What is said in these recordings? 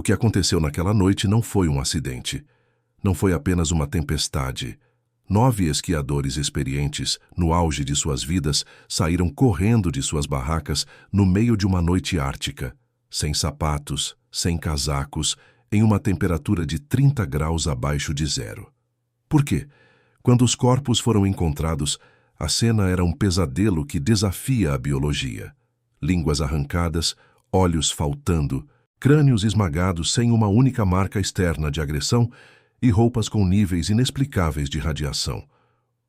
O que aconteceu naquela noite não foi um acidente. Não foi apenas uma tempestade. 9 esquiadores experientes, no auge de suas vidas, saíram correndo de suas barracas no meio de uma noite ártica, sem sapatos, sem casacos, em uma temperatura de 30 graus abaixo de zero. Por quê? Quando os corpos foram encontrados, a cena era um pesadelo que desafia a biologia. Línguas arrancadas, olhos faltando, crânios esmagados sem uma única marca externa de agressão e roupas com níveis inexplicáveis de radiação.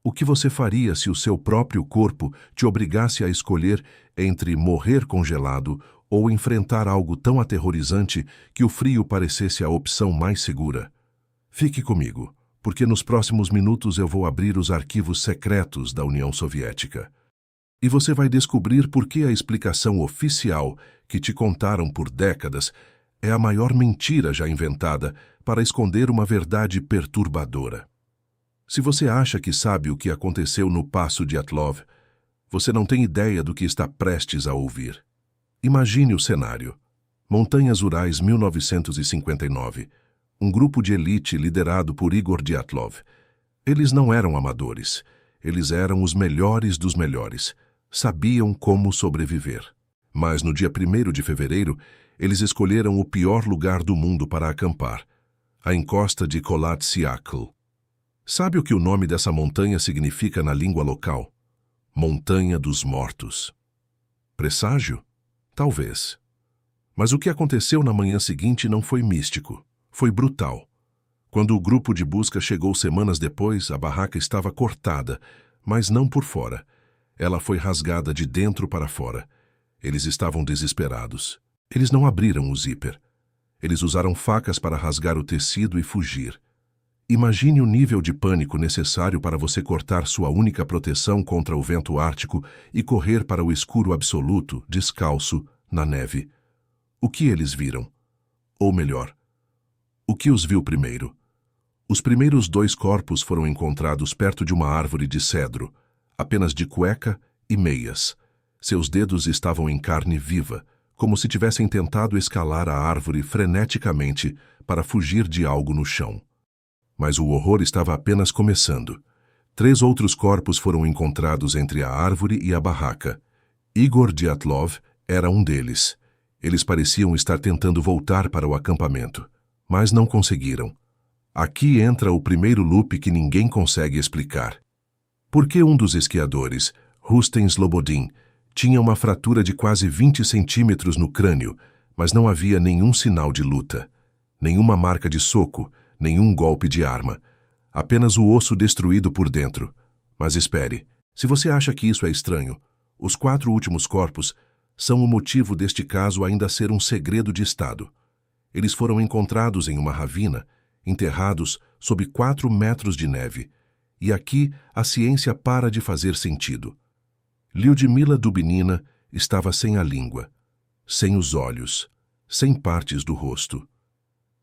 O que você faria se o seu próprio corpo te obrigasse a escolher entre morrer congelado ou enfrentar algo tão aterrorizante que o frio parecesse a opção mais segura? Fique comigo, porque nos próximos minutos eu vou abrir os arquivos secretos da União Soviética. E você vai descobrir por que a explicação oficial que te contaram por décadas é a maior mentira já inventada para esconder uma verdade perturbadora. Se você acha que sabe o que aconteceu no Passo Dyatlov, você não tem ideia do que está prestes a ouvir. Imagine o cenário. Montanhas Urais 1959. Um grupo de elite liderado por Igor Dyatlov. Eles não eram amadores. Eles eram os melhores dos melhores. Sabiam como sobreviver. Mas no dia 1º de fevereiro, eles escolheram o pior lugar do mundo para acampar, a encosta de Kholat-Syakhl. Sabe o que o nome dessa montanha significa na língua local? Montanha dos Mortos. Presságio? Talvez. Mas o que aconteceu na manhã seguinte não foi místico, foi brutal. Quando o grupo de busca chegou semanas depois, a barraca estava cortada, mas não por fora. Ela foi rasgada de dentro para fora. Eles estavam desesperados. Eles não abriram o zíper. Eles usaram facas para rasgar o tecido e fugir. Imagine o nível de pânico necessário para você cortar sua única proteção contra o vento ártico e correr para o escuro absoluto, descalço, na neve. O que eles viram? Ou melhor, o que os viu primeiro? Os primeiros 2 corpos foram encontrados perto de uma árvore de cedro, apenas de cueca e meias. Seus dedos estavam em carne viva, como se tivessem tentado escalar a árvore freneticamente para fugir de algo no chão. Mas o horror estava apenas começando. 3 outros corpos foram encontrados entre a árvore e a barraca. Igor Dyatlov era um deles. Eles pareciam estar tentando voltar para o acampamento, mas não conseguiram. Aqui entra o primeiro loop que ninguém consegue explicar. Por que um dos esquiadores, Rustem Slobodin, tinha uma fratura de quase 20 centímetros no crânio, mas não havia nenhum sinal de luta, nenhuma marca de soco, nenhum golpe de arma, apenas o osso destruído por dentro. Mas espere, se você acha que isso é estranho, os 4 últimos corpos são o motivo deste caso ainda ser um segredo de Estado. Eles foram encontrados em uma ravina, enterrados sob 4 metros de neve, e aqui a ciência para de fazer sentido. Lyudmila Dubinina estava sem a língua, sem os olhos, sem partes do rosto.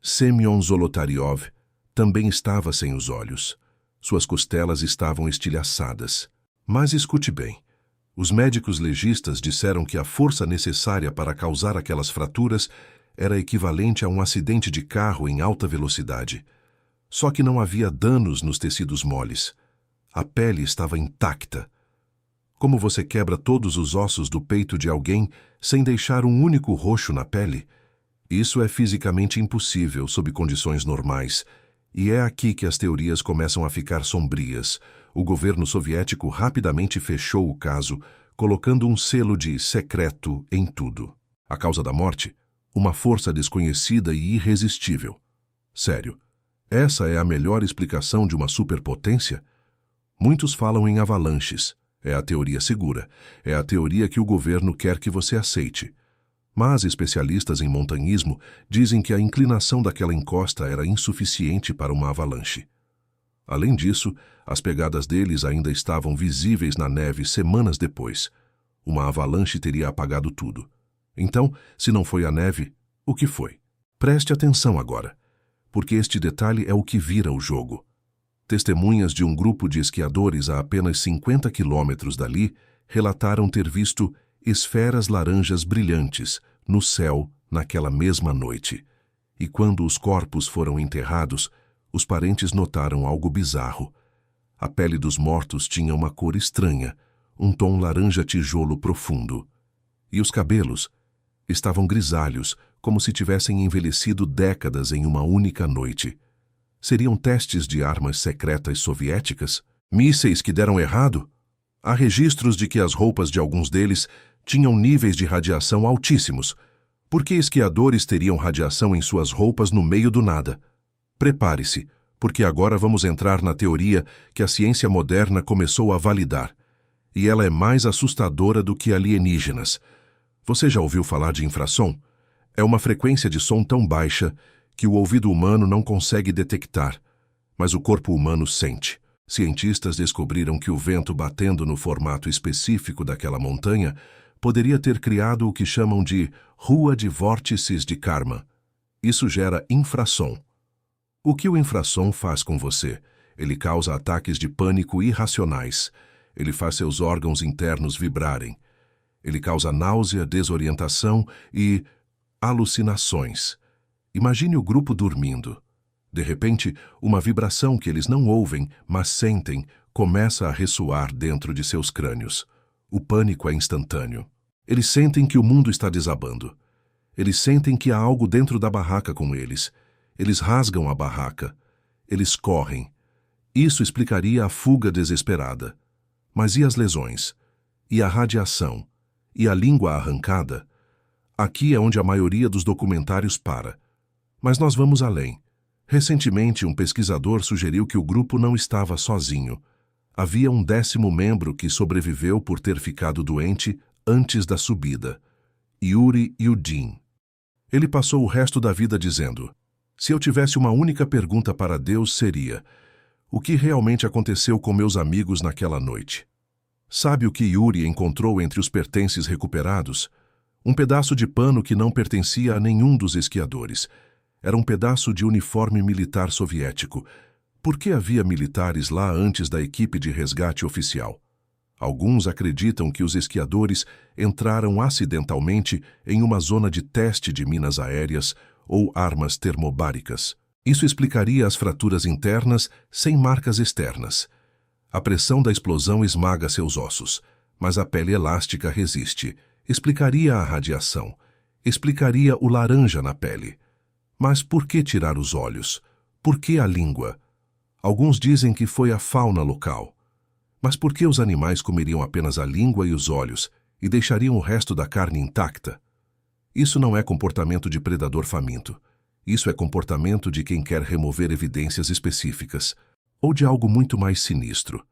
Semyon Zolotaryov também estava sem os olhos. Suas costelas estavam estilhaçadas. Mas escute bem, os médicos legistas disseram que a força necessária para causar aquelas fraturas era equivalente a um acidente de carro em alta velocidade. Só que não havia danos nos tecidos moles. A pele estava intacta. Como você quebra todos os ossos do peito de alguém sem deixar um único roxo na pele? Isso é fisicamente impossível sob condições normais. E é aqui que as teorias começam a ficar sombrias. O governo soviético rapidamente fechou o caso, colocando um selo de secreto em tudo. A causa da morte? Uma força desconhecida e irresistível. Sério, essa é a melhor explicação de uma superpotência? Muitos falam em avalanches. É a teoria segura. É a teoria que o governo quer que você aceite. Mas especialistas em montanhismo dizem que a inclinação daquela encosta era insuficiente para uma avalanche. Além disso, as pegadas deles ainda estavam visíveis na neve semanas depois. Uma avalanche teria apagado tudo. Então, se não foi a neve, o que foi? Preste atenção agora, porque este detalhe é o que vira o jogo. Testemunhas de um grupo de esquiadores a apenas 50 quilômetros dali relataram ter visto esferas laranjas brilhantes no céu naquela mesma noite. E quando os corpos foram enterrados, os parentes notaram algo bizarro. A pele dos mortos tinha uma cor estranha, um tom laranja-tijolo profundo. E os cabelos estavam grisalhos, como se tivessem envelhecido décadas em uma única noite. Seriam testes de armas secretas soviéticas? Mísseis que deram errado? Há registros de que as roupas de alguns deles tinham níveis de radiação altíssimos. Por que esquiadores teriam radiação em suas roupas no meio do nada? Prepare-se, porque agora vamos entrar na teoria que a ciência moderna começou a validar. E ela é mais assustadora do que alienígenas. Você já ouviu falar de infrassom? É uma frequência de som tão baixa que o ouvido humano não consegue detectar, mas o corpo humano sente. Cientistas descobriram que o vento batendo no formato específico daquela montanha poderia ter criado o que chamam de rua de vórtices de Karman. Isso gera infrassom. O que o infrassom faz com você? Ele causa ataques de pânico irracionais. Ele faz seus órgãos internos vibrarem. Ele causa náusea, desorientação e alucinações. Imagine o grupo dormindo. De repente, uma vibração que eles não ouvem, mas sentem, começa a ressoar dentro de seus crânios. O pânico é instantâneo. Eles sentem que o mundo está desabando. Eles sentem que há algo dentro da barraca com eles. Eles rasgam a barraca. Eles correm. Isso explicaria a fuga desesperada. Mas e as lesões? E a radiação? E a língua arrancada? Aqui é onde a maioria dos documentários para. Mas nós vamos além. Recentemente, um pesquisador sugeriu que o grupo não estava sozinho. Havia um 10º membro que sobreviveu por ter ficado doente antes da subida. Yuri Yudin. Ele passou o resto da vida dizendo: se eu tivesse uma única pergunta para Deus seria: o que realmente aconteceu com meus amigos naquela noite? Sabe o que Yuri encontrou entre os pertences recuperados? Um pedaço de pano que não pertencia a nenhum dos esquiadores. Era um pedaço de uniforme militar soviético. Por que havia militares lá antes da equipe de resgate oficial? Alguns acreditam que os esquiadores entraram acidentalmente em uma zona de teste de minas aéreas ou armas termobáricas. Isso explicaria as fraturas internas sem marcas externas. A pressão da explosão esmaga seus ossos, mas a pele elástica resiste. Explicaria a radiação. Explicaria o laranja na pele. Mas por que tirar os olhos? Por que a língua? Alguns dizem que foi a fauna local. Mas por que os animais comeriam apenas a língua e os olhos e deixariam o resto da carne intacta? Isso não é comportamento de predador faminto. Isso é comportamento de quem quer remover evidências específicas, ou de algo muito mais sinistro.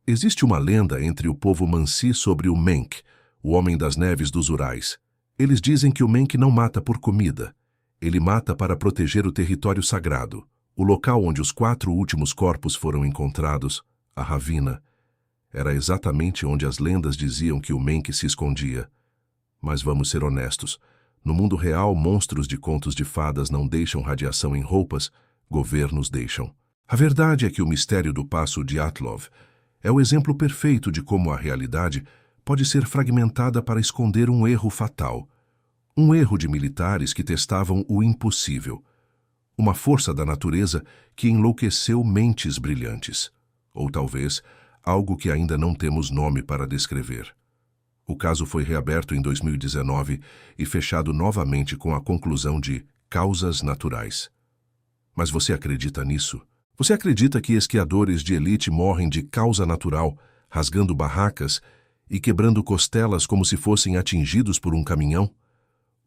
Existe uma lenda entre o povo Mansi sobre o Menk, o homem das neves dos Urais. Eles dizem que o Menk não mata por comida. Ele mata para proteger o território sagrado. O local onde os 4 últimos corpos foram encontrados, a Ravina, era exatamente onde as lendas diziam que o Menk se escondia. Mas vamos ser honestos. No mundo real, monstros de contos de fadas não deixam radiação em roupas, governos deixam. A verdade é que o mistério do Passo Dyatlov é o exemplo perfeito de como a realidade pode ser fragmentada para esconder um erro fatal. Um erro de militares que testavam o impossível. Uma força da natureza que enlouqueceu mentes brilhantes. Ou talvez algo que ainda não temos nome para descrever. O caso foi reaberto em 2019 e fechado novamente com a conclusão de causas naturais. Mas você acredita nisso? Você acredita que esquiadores de elite morrem de causa natural, rasgando barracas e quebrando costelas como se fossem atingidos por um caminhão?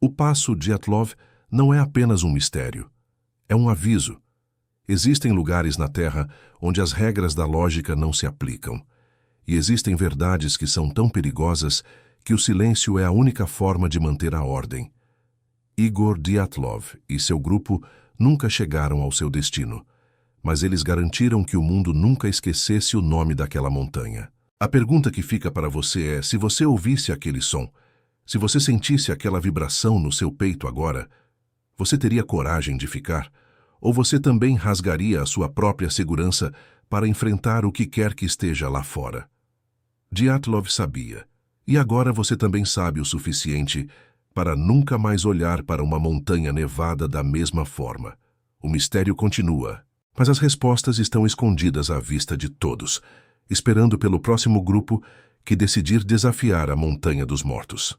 O Passo Dyatlov não é apenas um mistério. É um aviso. Existem lugares na Terra onde as regras da lógica não se aplicam. E existem verdades que são tão perigosas que o silêncio é a única forma de manter a ordem. Igor Dyatlov e seu grupo nunca chegaram ao seu destino, mas eles garantiram que o mundo nunca esquecesse o nome daquela montanha. A pergunta que fica para você é: se você ouvisse aquele som, se você sentisse aquela vibração no seu peito agora, você teria coragem de ficar? Ou você também rasgaria a sua própria segurança para enfrentar o que quer que esteja lá fora? Dyatlov sabia, e agora você também sabe o suficiente para nunca mais olhar para uma montanha nevada da mesma forma. O mistério continua, mas as respostas estão escondidas à vista de todos, esperando pelo próximo grupo que decidir desafiar a Montanha dos Mortos.